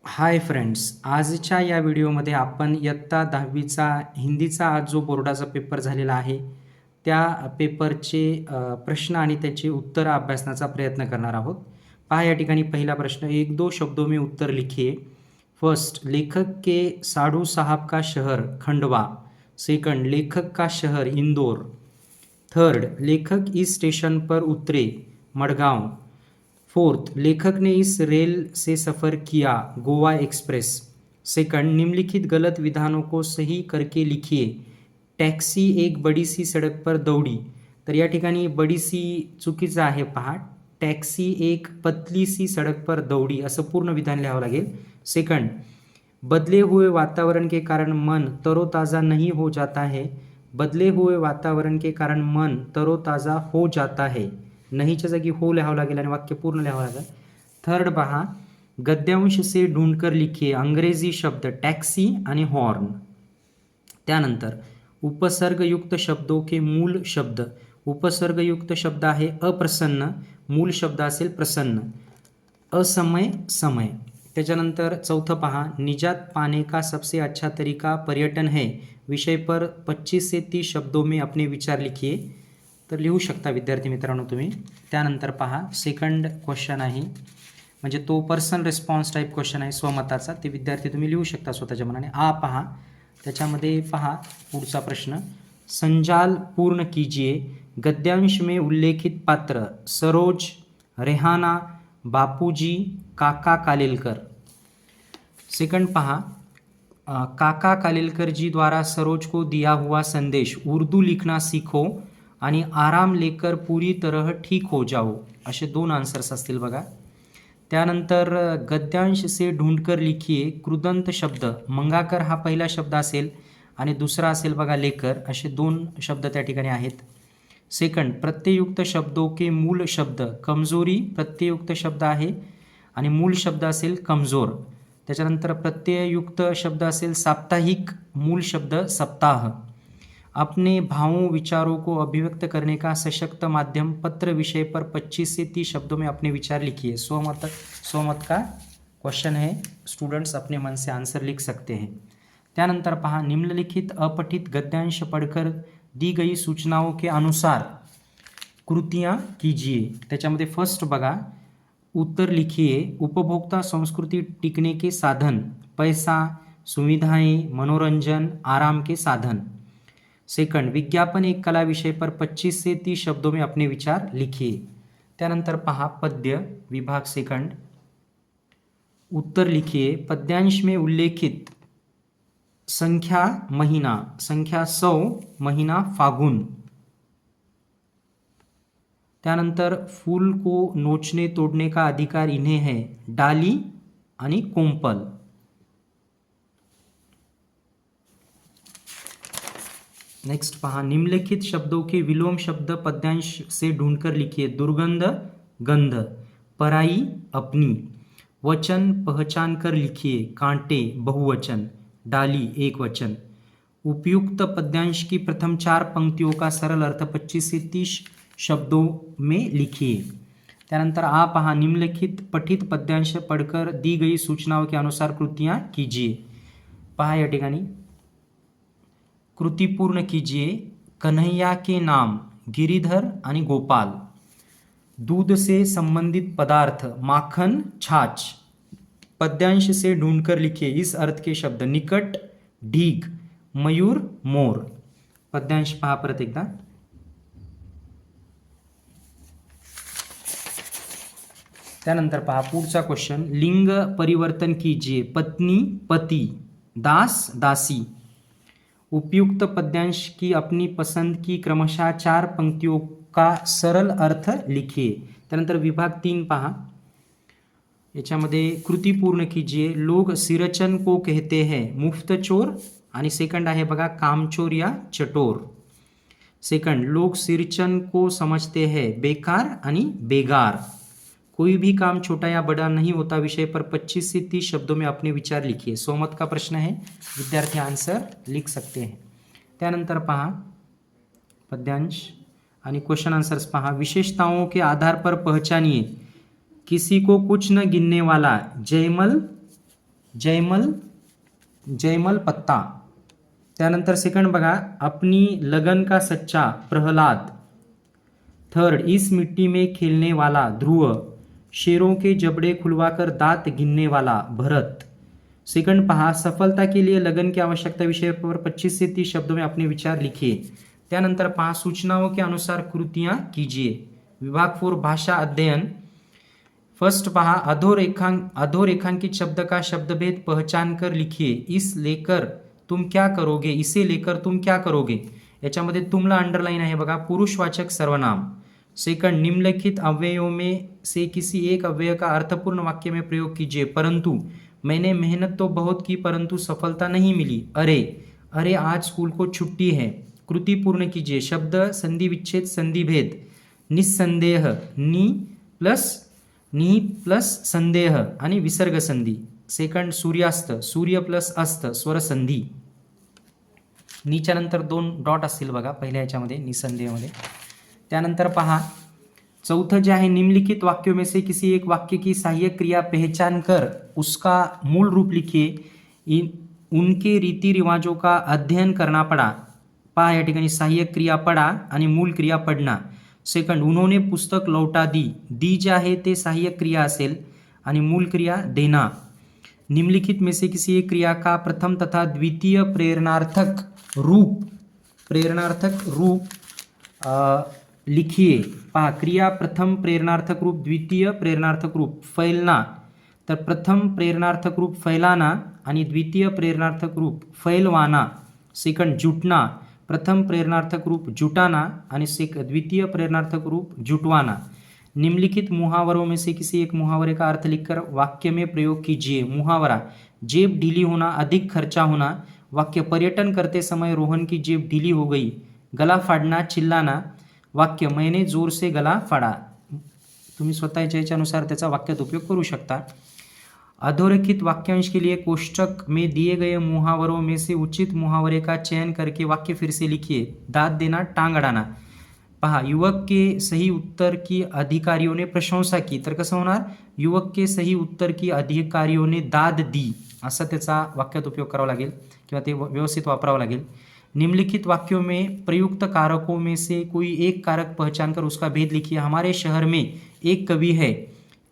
Hi friends, आजच्या या व्हिडिओमध्ये आपण इयत्ता 10वीचा हिंदीचा आज जो बोर्डाचा पेपर झालेला आहे, त्या पेपरचे प्रश्न आणि त्याची उत्तरं अभ्यासण्याचा प्रयत्न करणार आहोत. पहा या ठिकाणी पहिला प्रश्न, 1-2 शब्दों में उत्तर लिखिए. फर्स्ट, लेखक के साडू साहब का शहर खंडवा. सेकंड, लेखक का शहर इंदौर. थर्ड, लेखक इस स्टेशन पर उतरे मडगांव. फोर्थ, लेखक ने इस रेल से सफ़र किया गोवा एक्सप्रेस. सेकंड, निम्नलिखित गलत विधानों को सही करके लिखिए. टॅक्सी एक बड़ी सी सड़क पर दौड़ी. तर या ठिकाणी बड़ी सी चुकीचं आहे पहा. टॅक्सी एक पतली सी सड़क पर दौड़ी असं पूर्ण विधान लिहावं लागेल. सेकंड, बदले हुए वातावरण के कारण मन तरोताज़ा नहीं हो जाता है. बदले हुए वातावरण के कारण मन तरोताज़ा हो जाता है. नाहीच्या जागी हो लिहावं लागेल आणि वाक्य पूर्ण लिहावं लागेल. थर्ड पहा, गद्यांश से ढूंढकर लिखिए अंग्रेजी शब्द टॅक्सी आणि हॉर्न. त्यानंतर उपसर्गयुक्त शब्दों के मूल शब्द. उपसर्गयुक्त शब्द आहे अप्रसन्न, मूल शब्द असेल प्रसन्न. असमय, समय. त्याच्यानंतर चौथं पहा, निजात पाने का सबसे अच्छा तरीका पर्यटन है विषय पर 25 से 30 शब्दों में अपने विचार लिखिए. तर लिहू शकता विद्यार्थी मित्रांनो तुम्ही. त्यानंतर पहा, सेकंड क्वेश्चन आहे म्हणजे तो पर्सनल रिस्पॉन्स टाईप क्वेश्चन आहे स्वमताचा. ते विद्यार्थी तुम्ही लिहू शकता स्वतःच्या मनाने. पहा त्याच्यामध्ये पहा पुढचा प्रश्न, संजाल पूर्ण कीजिए. गद्यांश में उल्लेखित पात्र सरोज, रेहाना, बापूजी, काका कालेलकर. सेकंड पहा, काका कालेलकर जी द्वारा सरोज को दिया हुआ संदेश उर्दू लिखना सीखो आणि आराम लेकर पूरी तरह ठीक हो जाओ. असे दोन आन्सर्स असतील बघा. त्यानंतर गद्यांश से ढूंढकर लिखिए कृदंत शब्द. मंगाकर हा पहिला शब्द असेल आणि दुसरा असेल बघा लेकर. असे दोन शब्द त्या ठिकाणी आहेत. सेकंड, प्रत्ययुक्त शब्दों के मूल शब्द कमजोरी प्रत्ययुक्त शब्द आहे आणि मूल शब्द असेल कमजोर. त्याच्यानंतर प्रत्यययुक्त शब्द असेल साप्ताहिक, मूल शब्द सप्ताह. अपने भावों विचारों को अभिव्यक्त करने का सशक्त माध्यम पत्र विषय पर 25 से 30 शब्दों में अपने विचार लिखिए. स्वमत का क्वेश्चन है, स्टूडेंट्स अपने मन से आंसर लिख सकते हैं. त्यानंतर पहा, निम्नलिखित अपठित गद्यांश पढ़कर दी गई सूचनाओं के अनुसार कृतियाँ कीजिए. त्याच्यामध्ये फर्स्ट बघा, उत्तर लिखिए उपभोक्ता संस्कृति टिकने के साधन पैसा, सुविधाएं, मनोरंजन, आराम के साधन. सेकंड, विज्ञापन एक कला विषय पर 25 से 30 शब्दों में अपने विचार लिखिए. त्यानंतर पहा पद्य विभाग सेकंड, उत्तर लिखिए. पद्यांश में उल्लेखित संख्या महीना, संख्या 100, महीना फागुन. त्यानंतर फूल को नोचने तोड़ने का अधिकार इन्हें है डाली आणि कोंपल. नेक्स्ट पहा, निम्नलिखित शब्दों के विलोम शब्द पद्यांश से ढूंढकर लिखिए. दुर्गंध, गंध. पराई, अपनी. वचन पहचान कर लिखिए. कांटे, बहुवचन. डाली, एक वचन. उपयुक्त पद्यांश की प्रथम 4 पंक्तियों का सरल अर्थ 25 से 30 शब्दों में लिखिए. त्यानंतर पहा, निम्नलिखित पठित पद्यांश पढ़कर दी गई सूचनाओं के अनुसार कृतियाँ कीजिए. पहा या ठिकाणी कृती पूर्ण कीजिए. कन्हैया के नाम गिरिधर आणि गोपाल. दूध से संबंधित पदार्थ माखन, छाछ. पद्यांश से ढूंढकर लिखिए इस अर्थ के शब्द निकट, ढीग, मयूर, मोर. पद्यांश पहा परत एकदा. त्यानंतर पहा पुढचा क्वेश्चन, लिंग परिवर्तन कीजिए. पत्नी, पति, दास, दासी. उपयुक्त पद्यांश की अपनी पसंद की क्रमशः 4 पंक्तियों का सरल अर्थ लिखिए. त्यानंतर विभाग 3 पहा, याच्यामध्ये कृती पूर्ण कीजिए. लोग सिरचन को कहते हैं मुफ्त चोर आणि सेकंड आहे बघा कामचोर या चटोर. सेकंड, लोग सिरचन को समझते हैं बेकार आणि बेगार. कोई भी काम छोटा या बड़ा नहीं होता विषय पर 25 से 30 शब्दों में अपने विचार लिखिए. स्वमत का प्रश्न है, विद्यार्थी आंसर लिख सकते हैं. त्यानंतर पहा पद्यांश आणि क्वेश्चन आंसर्स पहा. विशेषताओं के आधार पर पहचानिए. किसी को कुछ न गिनने वाला जयमल जयमल पत्ता. त्यानंतर सेकंड बघा, अपनी लगन का सच्चा प्रहलाद. थर्ड, इस मिट्टी में खेलने वाला ध्रुव. शेरों के जबड़े खुलवाकर दांत गिनने वाला भरत. सेकंड पहा, सफलता के लिए लगन की आवश्यकता विषय पर 25 से 30 शब्दों में अपने विचार लिखिए. त्यानंतर पहा, सूचनाओं के अनुसार कृतियां कीजिए. विभाग 4 भाषा अध्ययन. फर्स्ट पहा, अधोरेखांकित शब्द का शब्दभेद पहचान कर लिखिए. इसे लेकर तुम क्या करोगे. याच्यामध्ये तुमला अंडरलाईन आहे बघा, पुरुषवाचक सर्वनाम. सेकंड, निम्नलिखित अव्ययों में से किसी एक अव्यय का अर्थपूर्ण वाक्य में प्रयोग कीजिए. परंतु मैंने मेहनत तो बहुत की परंतु सफलता नहीं मिली. अरे आज स्कूल को छुट्टी है. कृति पूर्ण कीजिए. शब्द संधि विच्छेद संधि भेद. निस्संदेह, नि प्लस संदेह आणि विसर्ग संधी. सेकंड, सूर्यास्त, सूर्य प्लस अस्त स्वर संधी. नीच्या नंतर 2 डॉट असतील बघा पहिल्या याच्यामध्ये निसंदेहमध्ये. त्यानंतर पहा, चौथं जे आहे, निम्नलिखित वाक्यों में से किसी एक वाक्य की सहायक क्रिया पहचान कर उसका मूल रूप लिखिए. उनके रीति रिवाजों का अध्ययन करना पड़ा. पहा या ठिकाणी सहाय्यक क्रिया पडा आणि मूल क्रिया पडना. सेकंड, उन्होंने पुस्तक लौटा दी जे आहे ते सहाय्यक क्रिया असेल आणि मूल क्रिया देना. निम्नलिखित में से किसी एक क्रिया का प्रथम तथा द्वितीय प्रेरणार्थक रूप लिखिए. पहा, क्रिया प्रथम प्रेरणार्थक रूप, द्वितीय प्रेरणार्थक रूप. फैलना, तर प्रथम प्रेरणार्थक रूप फैलाना आणि द्वितीय प्रेरणार्थक रूप फैलवाना. सेकंड, जुटना, प्रथम प्रेरणार्थक रूप जुटाना आणि द्वितीय प्रेरणार्थक रूप जुटवाना. निम्नलिखित मुहावरों में से किसी एक मुहावरे का अर्थ लिखकर वाक्य में प्रयोग कीजिए. मुहावरा, जेब ढीली होना, अधिक खर्चा होना. वाक्य, पर्यटन करते समय रोहन की जेब ढीली हो गई. गला फाड़ना, चिल्लाना. वाक्य, मैंने जोर से गला फाड़ा. तुम्ही स्वतःच्या याच्यानुसार त्याचा वाक्यात उपयोग करू शकता. अधोरेखित वाक्यांश के लिए कोष्टक में दिए गए मुहावरों में से उचित मुहावरे का चयन करके वाक्य फिर से लिखिए. दाद देना, टांग अडाना. पहा, युवक के सही उत्तर की अधिकारियों ने प्रशंसा की. तर कसं होणार, युवक के सही उत्तर की अधिकारियों ने दाद दी, असा त्याचा वाक्यात उपयोग करावा लागेल किंवा ते व्यवस्थित वापरावं लागेल. निम्नलिखित वाक्यों में प्रयुक्त कारकों में से कोई एक कारक पहचान कर उसका भेद लिखिए. हमारे शहर में एक कवि है.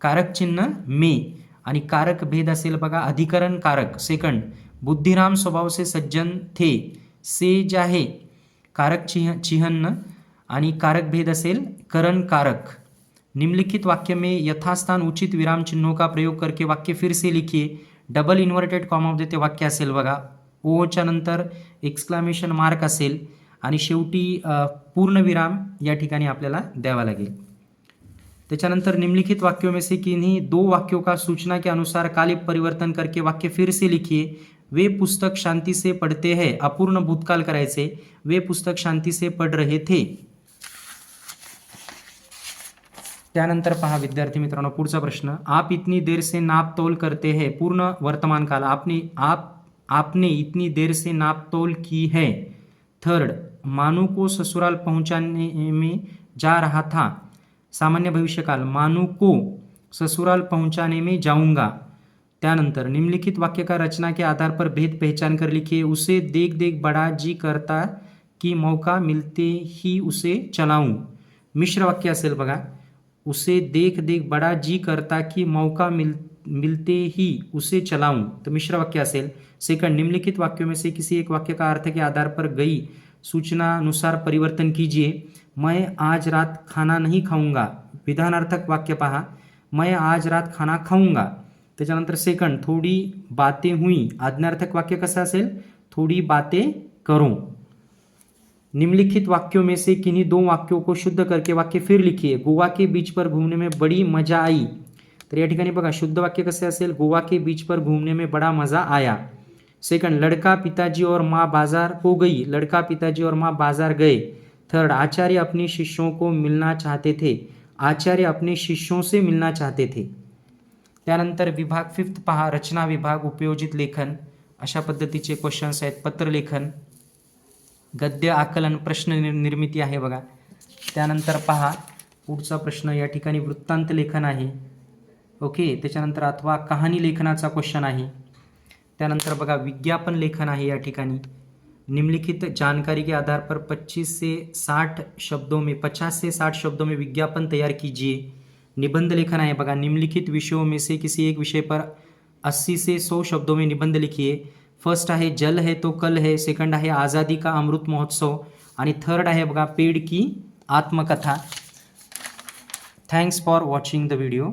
कारक चिन्ह में आणि कारक भेद असेल बघा, अधिकरण कारक. सेकंड, बुद्धिराम स्वभाव से सज्जन थे. से जे आहे कारक चिन्ह आणि कारक भेद असेल करण कारक. निम्नलिखित वाक्य में यथास्थान उचित विराम चिन्हों का प्रयोग करके वाक्य फिर से लिखिए. डबल इन्व्हर्टेड कॉमामध्ये ते वाक्य असेल बघा. ओच्या नंतर एक्सक्लामेशन मार्क असेल आणि शेवटी पूर्णविराम या ठिकाणी आपल्याला द्यावा लागेल. त्याच्यानंतर निम्नलिखित वाक्यों में से किन्हीं 2 वाक्यों का सूचना के अनुसार कालिक परिवर्तन करके वाक्य फिर से लिखिए. वे पुस्तक शांति से पढ़ते हैं. अपूर्ण भूतकाल करायचे. वे पुस्तक शांति से पढ़ रहे थे. त्यानंतर पहा विद्यार्थी मित्रांनो, पुढचा प्रश्न, आप इतनी देर से नाप तोल करते हैं. पूर्ण वर्तमान काल, आपने इतनी देर से नाप तोल की है. थर्ड, मानू को ससुराल पहुंचाने में जा रहा था. सामान्य भविष्यकाल, मानू को ससुराल पहुंचाने में जाऊंगा. त्यानंतर निम्नलिखित वाक्य का रचना के आधार पर भेद पहचान कर लिखिए. उसे देख देख बड़ा जी करता कि मौका मिलते ही उसे चलाऊं. मिश्र वाक्य असेल बघा. उसे देख देख बड़ा जी करता कि मौका मिलते ही उसे चलाऊं, तो मिश्र वाक्य असेल. सेकंड, निम्नलिखित वाक्यों में से किसी एक वाक्य का अर्थ के आधार पर गई सूचना अनुसार परिवर्तन कीजिए. मैं आज रात खाना नहीं खाऊंगा. विधानार्थक वाक्य पहा, मैं आज रात खाना खाऊंगा. त्याच्यानंतर सेकंड, थोडी बातें हुई. आज्ञार्थक वाक्य कसं असेल, थोडी बातें करो. निम्नलिखित वाक्यों में से किन्हीं 2 वाक्यों को शुद्ध करके वाक्य फिर लिखिए. गोवा के बीच पर घूमने में बड़ी मजा आई. तर या ठिकाणी बघा शुद्ध वाक्य कसे असेल, गोवा के बीच पर घूमने में बड़ा मजा आया. सेकंड, लड़का पिताजी और माँ बाजार को गई. लड़का पिताजी और माँ बाजार गए. थर्ड, आचार्य अपने शिष्यों को मिलना चाहते थे. आचार्य अपने शिष्यों से मिलना चाहते थे. त्यानंतर विभाग 5 पहा, रचना विभाग, उपयोजित लेखन अशा पद्धतीचे क्वेश्चन्स आहेत. पत्रलेखन, गद्य आकलन, प्रश्न निर्मिती आहे बघा. त्यानंतर पहा पुढचा प्रश्न या ठिकाणी वृत्तांत लेखन आहे. ओके, त्याच्यानंतर अथवा कहाणी लेखनाचा क्वेश्चन आहे. त्यानंतर बघा विज्ञापन लेखन आहे या ठिकाणी। निम्नलिखित जानकारी के आधार पर 50 से 60 शब्दों में विज्ञापन तैयार कीजिए। निबंध लेखन आहे बघा, निम्नलिखित विषयों में से किसी एक विषय पर 80 से 100 शब्दों में निबंध लिखिए। फर्स्ट आहे जल है तो कल है, सेकंड आहे आज़ादी का अमृत महोत्सव आणि थर्ड आहे बघा पेड़ की आत्मकथा। Thanks for watching the video.